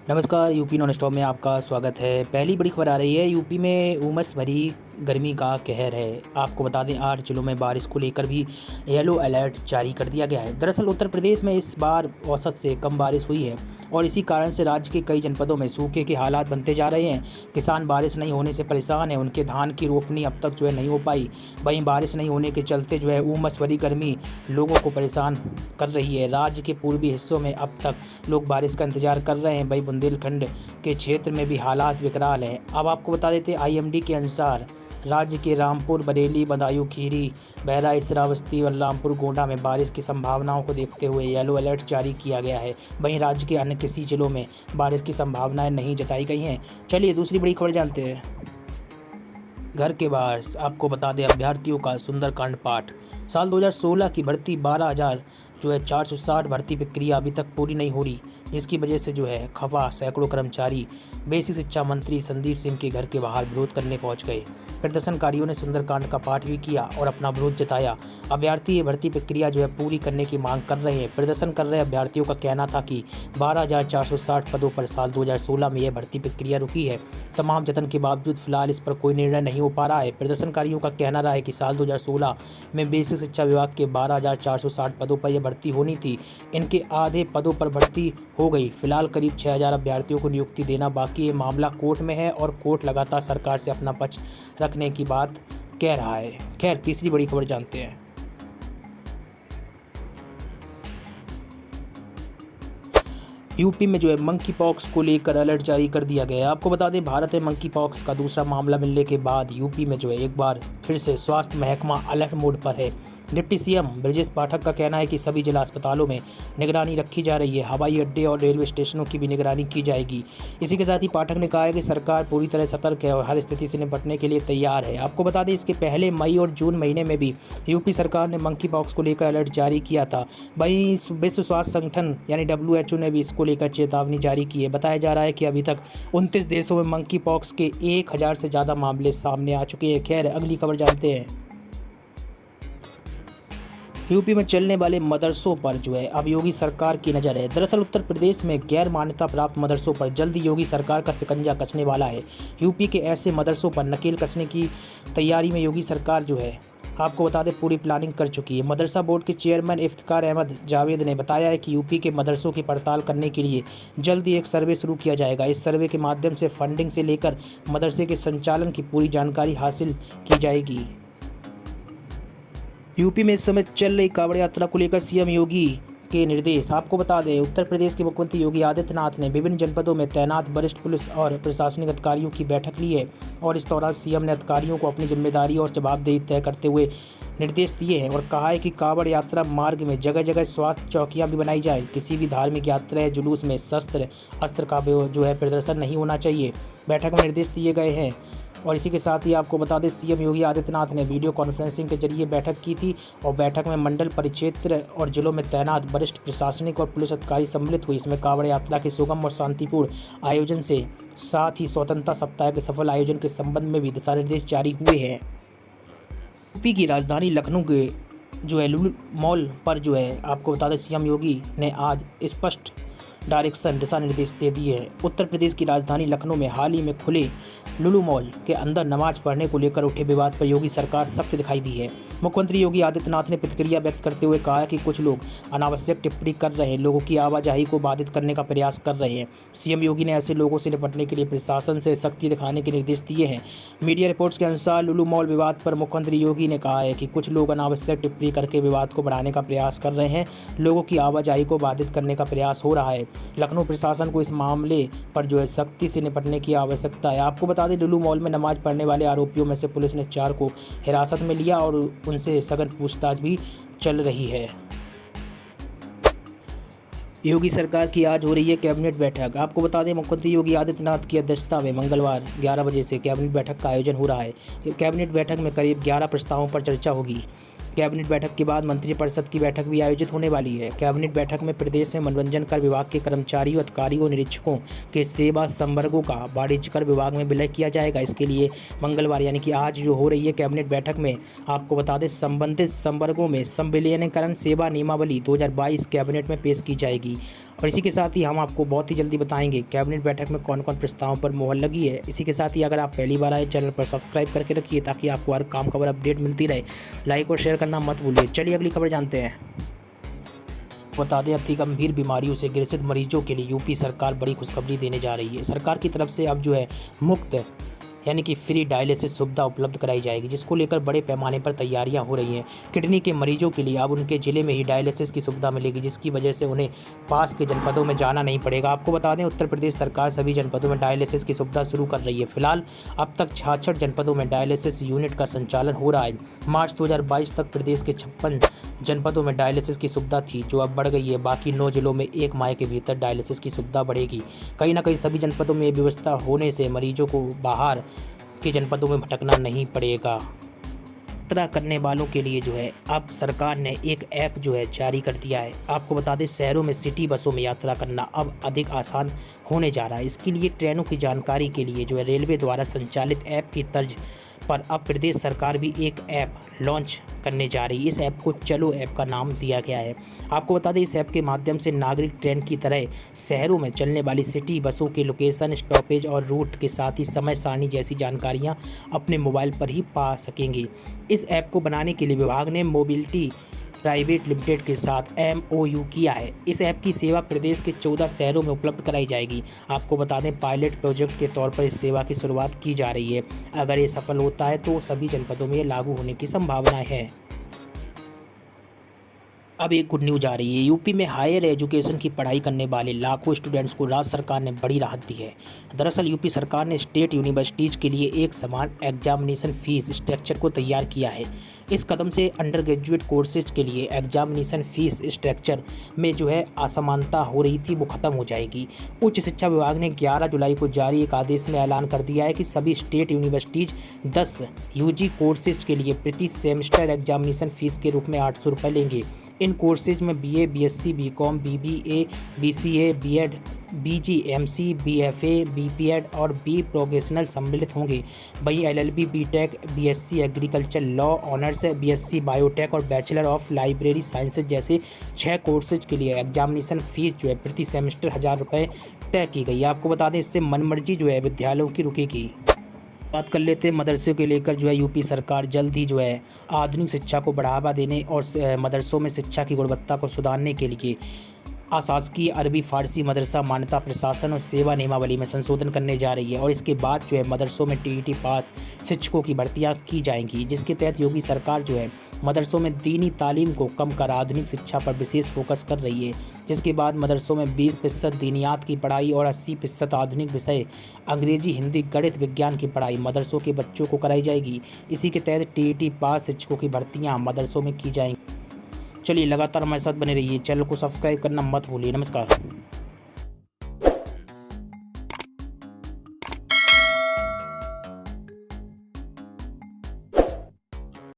नमस्कार, UP non stop में आपका स्वागत है। पहली बड़ी खबर आ रही है, यूपी में उमस भरी गर्मी का कहर है। आपको बता दें 8 जिलों में बारिश को लेकर भी येलो अलर्ट जारी कर दिया गया है। दरअसल उत्तर प्रदेश में इस बार औसत से कम बारिश हुई है और इसी कारण से राज्य के कई जनपदों में सूखे के हालात बनते जा रहे हैं। किसान बारिश नहीं होने से परेशान हैं, उनके धान की रोपनी अब तक नहीं हो पाई। वहीं बारिश नहीं होने के चलते उमस भरी गर्मी लोगों को परेशान कर रही है। राज्य के पूर्वी हिस्सों में अब तक लोग बारिश का इंतजार कर रहे हैं। वहीं बुंदेलखंड के क्षेत्र में भी हालात विकराल हैं। अब आपको बता देते आईएमडी के अनुसार राज्य के रामपुर, बरेली, बदायूं, खीरी, बहराइच, श्रावस्ती, बलरामपुर, गोंडा में बारिश की संभावनाओं को देखते हुए येलो अलर्ट जारी किया गया है। वहीं राज्य के अन्य किसी जिलों में बारिश की संभावनाएं नहीं जताई गई हैं। चलिए दूसरी बड़ी खबर जानते हैं। घर के बाहर आपको बता दें अभ्यर्थियों का सुंदरकांड पाठ। साल 2016 की भर्ती 12,000 460 भर्ती प्रक्रिया अभी तक पूरी नहीं हो रही, जिसकी वजह से खफा सैकड़ों कर्मचारी बेसिक शिक्षा मंत्री संदीप सिंह के घर के बाहर विरोध करने पहुंच गए। प्रदर्शनकारियों ने सुंदरकांड का पाठ भी किया और अपना विरोध जताया। अभ्यर्थी ये भर्ती प्रक्रिया पूरी करने की मांग कर रहे हैं। प्रदर्शन कर रहे अभ्यर्थियों का कहना था कि 12,460 पदों पर साल 2016 में यह भर्ती प्रक्रिया रुकी है। तमाम जतन के बावजूद फिलहाल इस पर कोई निर्णय नहीं हो पा रहा है। प्रदर्शनकारियों का कहना रहा है कि साल 2016 में बेसिक शिक्षा विभाग के 12,460 पदों पर यह भर्ती होनी थी। इनके आधे पदों पर भर्ती हो गई। फिलहाल करीब 6,000 अभ्यर्थियों को नियुक्ति देना बाकी है। मामला कोर्ट में है और कोर्ट लगातार सरकार से अपना पक्ष रखने की बात कह रहा है। खैर, तीसरी बड़ी खबर जानते हैं। यूपी में मंकी पॉक्स को लेकर अलर्ट जारी कर दिया गया है। आपको बता दें भारत में मंकी पॉक्स का दूसरा मामला मिलने के बाद यूपी में एक बार फिर से स्वास्थ्य महकमा अलर्ट मोड पर है। डिप्टी सीएम ब्रजेश पाठक का कहना है कि सभी जिला अस्पतालों में निगरानी रखी जा रही है। हवाई अड्डे और रेलवे स्टेशनों की भी निगरानी की जाएगी। इसी के साथ ही पाठक ने कहा है कि सरकार पूरी तरह सतर्क है और हर स्थिति से निपटने के लिए तैयार है। आपको बता दें इसके पहले मई और जून महीने में भी यूपी सरकार ने मंकी पॉक्स को लेकर अलर्ट जारी किया था। वहीं विश्व स्वास्थ्य संगठन WHO ने भी इसको लेकर चेतावनी जारी की है। बताया जा रहा है कि अभी तक 29 देशों में मंकी पॉक्स के 1,000 से ज़्यादा मामले सामने आ चुके हैं। खैर, अगली खबर जानते हैं। यूपी में चलने वाले मदरसों पर अब योगी सरकार की नज़र है। दरअसल उत्तर प्रदेश में गैर मान्यता प्राप्त मदरसों पर जल्द ही योगी सरकार का शिकंजा कसने वाला है। यूपी के ऐसे मदरसों पर नकेल कसने की तैयारी में योगी सरकार आपको बता दें पूरी प्लानिंग कर चुकी है। मदरसा बोर्ड के चेयरमैन इफ्तिकार अहमद जावेद ने बताया है कि यूपी के मदरसों की पड़ताल करने के लिए जल्द ही एक सर्वे शुरू किया जाएगा। इस सर्वे के माध्यम से फंडिंग से लेकर मदरसे के संचालन की पूरी जानकारी हासिल की जाएगी। यूपी में इस समय चल रही कांवड़ यात्रा को लेकर सीएम योगी के निर्देश। आपको बता दें उत्तर प्रदेश के मुख्यमंत्री योगी आदित्यनाथ ने विभिन्न जनपदों में तैनात वरिष्ठ पुलिस और प्रशासनिक अधिकारियों की बैठक ली है और इस दौरान सीएम ने अधिकारियों को अपनी जिम्मेदारी और जवाबदेही तय करते हुए निर्देश दिए हैं और कहा है कि कांवड़ यात्रा मार्ग में जगह जगह स्वास्थ्य चौकियां भी बनाई जाए। किसी भी धार्मिक यात्रा या जुलूस में शस्त्र अस्त्र का प्रदर्शन नहीं होना चाहिए। बैठक में निर्देश दिए गए हैं। और इसी के साथ ही आपको बता दें सीएम योगी आदित्यनाथ ने वीडियो कॉन्फ्रेंसिंग के जरिए बैठक की थी और बैठक में मंडल परिक्षेत्र और जिलों में तैनात वरिष्ठ प्रशासनिक और पुलिस अधिकारी सम्मिलित हुए। इसमें कांवड़ यात्रा के सुगम और शांतिपूर्ण आयोजन से साथ ही स्वतंत्रता सप्ताह के सफल आयोजन के संबंध में भी दिशा निर्देश जारी हुए हैं। यूपी की राजधानी लखनऊ के लुलु मॉल पर आपको बता दें सीएम योगी ने आज स्पष्ट दिशा निर्देश दे दिए हैं। उत्तर प्रदेश की राजधानी लखनऊ में हाल ही में खुले लुलु मॉल के अंदर नमाज पढ़ने को लेकर उठे विवाद पर योगी सरकार सख्त दिखाई दी है। मुख्यमंत्री योगी आदित्यनाथ ने प्रतिक्रिया व्यक्त करते हुए कहा कि कुछ लोग अनावश्यक टिप्पणी कर रहे हैं, लोगों की आवाजाही को बाधित करने का प्रयास कर रहे हैं। सीएम योगी ने ऐसे लोगों से निपटने के लिए प्रशासन से सख्ती दिखाने के निर्देश दिए हैं। मीडिया रिपोर्ट्स के अनुसार लुलु मॉल विवाद पर मुख्यमंत्री योगी ने कहा है कि कुछ लोग अनावश्यक टिप्पणी करके विवाद को बढ़ाने का प्रयास कर रहे हैं, लोगों की आवाजाही को बाधित करने का प्रयास हो रहा है। लखनऊ प्रशासन को इस मामले पर सख्ती से निपटने की आवश्यकता है। आपको बता दें लुलु मॉल में नमाज पढ़ने वाले आरोपियों में से पुलिस ने 4 को हिरासत में लिया और उनसे सघन पूछताछ भी चल रही है। योगी सरकार की आज हो रही है कैबिनेट बैठक। आपको बता दें मुख्यमंत्री योगी आदित्यनाथ की अध्यक्षता में मंगलवार 11 बजे से कैबिनेट बैठक का आयोजन हो रहा है। कैबिनेट बैठक में करीब 11 प्रस्तावों पर चर्चा होगी। कैबिनेट बैठक के बाद मंत्रिपरिषद की बैठक भी आयोजित होने वाली है। कैबिनेट बैठक में प्रदेश में मनोरंजन कर विभाग के कर्मचारियों, अधिकारियों, निरीक्षकों के सेवा संवर्गों का वाणिज्य कर विभाग में विलय किया जाएगा। इसके लिए मंगलवार यानी कि आज हो रही है कैबिनेट बैठक में आपको बता दें संबंधित संवर्गों में संविलियनीकरण सेवा नियमावली 2022 कैबिनेट में पेश की जाएगी। और इसी के साथ ही हम आपको बहुत ही जल्दी बताएंगे कैबिनेट बैठक में कौन कौन प्रस्तावों पर मोहर लगी है। इसी के साथ ही अगर आप पहली बार आए चैनल पर सब्सक्राइब करके रखिए ताकि आपको हर काम खबर अपडेट मिलती रहे। लाइक और शेयर करना मत भूलिए। चलिए अगली खबर जानते हैं। बता दें, अति गंभीर बीमारियों से ग्रसित मरीजों के लिए यूपी सरकार बड़ी खुशखबरी देने जा रही है। सरकार की तरफ से अब मुफ्त यानी कि फ्री डायलिसिस सुविधा उपलब्ध कराई जाएगी, जिसको लेकर बड़े पैमाने पर तैयारियां हो रही हैं। किडनी के मरीजों के लिए अब उनके ज़िले में ही डायलिसिस की सुविधा मिलेगी, जिसकी वजह से उन्हें पास के जनपदों में जाना नहीं पड़ेगा। आपको बता दें, उत्तर प्रदेश सरकार सभी जनपदों में डायलिसिस की सुविधा शुरू कर रही है। फिलहाल अब तक 66 जनपदों में डायलिसिस यूनिट का संचालन हो रहा है। मार्च 2022 तक प्रदेश के 56 जनपदों में डायलिसिस की सुविधा थी, जो अब बढ़ गई है। बाकी 9 जिलों में 1 माह के भीतर डायलिसिस की सुविधा बढ़ेगी। कहीं ना कहीं सभी जनपदों में व्यवस्था होने से मरीजों को बाहर के जनपदों में भटकना नहीं पड़ेगा। यात्रा करने वालों के लिए अब सरकार ने एक ऐप जारी कर दिया है। आपको बता दें, शहरों में सिटी बसों में यात्रा करना अब अधिक आसान होने जा रहा है। इसके लिए ट्रेनों की जानकारी के लिए रेलवे द्वारा संचालित ऐप की तर्ज पर अब प्रदेश सरकार भी एक ऐप लॉन्च करने जा रही है। इस ऐप को चलो ऐप का नाम दिया गया है। आपको बता दें, इस ऐप के माध्यम से नागरिक ट्रेन की तरह शहरों में चलने वाली सिटी बसों के लोकेशन, स्टॉपेज और रूट के साथ ही समय सारणी जैसी जानकारियां अपने मोबाइल पर ही पा सकेंगे। इस ऐप को बनाने के लिए विभाग ने मोबिलिटी प्राइवेट लिमिटेड के साथ MOU किया है। इस ऐप की सेवा प्रदेश के 14 शहरों में उपलब्ध कराई जाएगी। आपको बता दें, पायलट प्रोजेक्ट के तौर पर इस सेवा की शुरुआत की जा रही है। अगर ये सफल होता है तो सभी जनपदों में लागू होने की संभावना है। अब एक गुड न्यूज आ रही है। यूपी में हायर एजुकेशन की पढ़ाई करने वाले लाखों स्टूडेंट्स को राज्य सरकार ने बड़ी राहत दी है। दरअसल यूपी सरकार ने स्टेट यूनिवर्सिटीज़ के लिए एक समान एग्जामिनेशन फीस स्ट्रक्चर को तैयार किया है। इस कदम से अंडर ग्रेजुएट कोर्सेज के लिए एग्जामिनेशन फीस स्ट्रक्चर में असमानता हो रही थी, वो ख़त्म हो जाएगी। उच्च शिक्षा विभाग ने 11 जुलाई को जारी एक आदेश में ऐलान कर दिया है कि सभी स्टेट यूनिवर्सिटीज़ 10 UG कोर्सेज के लिए प्रति सेमेस्टर एग्जामिनेशन फ़ीस के रूप में 800 रुपये लेंगे। इन कोर्सेज में BA, BSc, BCom, BBA, BCA, B.Ed, BG, MC, BFA, BPEd और B प्रोफेशनल सम्मिलित होंगे। वहीं LLB, BTech, BSc agriculture law honours, BSc biotech और बैचलर ऑफ लाइब्रेरी साइंसेज जैसे 6 कोर्सेज के लिए एग्जामिनेशन फ़ीस प्रति सेमेस्टर 1000 रुपये तय की गई है। आपको बता दें, इससे मनमर्जी विद्यालयों की रुकेगी। बात कर लेते हैं मदरसों के लेकर यूपी सरकार जल्द ही आधुनिक शिक्षा को बढ़ावा देने और मदरसों में शिक्षा की गुणवत्ता को सुधारने के लिए अशासकीय अरबी फ़ारसी मदरसा मान्यता प्रशासन और सेवा नियमावली में संशोधन करने जा रही है। और इसके बाद मदरसों में TET पास शिक्षकों की भर्तियां की जाएंगी, जिसके तहत योगी सरकार मदरसों में दीनी तालीम को कम कर आधुनिक शिक्षा पर विशेष फोकस कर रही है। जिसके बाद मदरसों में 20% दीनियात की पढ़ाई और 80% आधुनिक विषय अंग्रेजी, हिंदी, गणित, विज्ञान की पढ़ाई मदरसों के बच्चों को कराई जाएगी। इसी के तहत TET पास शिक्षकों की भर्तियाँ मदरसों में की जाएंगी। चलिए लगातार हमारे साथ बने रहिए। चैनल को सब्सक्राइब करना मत भूलिए। नमस्कार।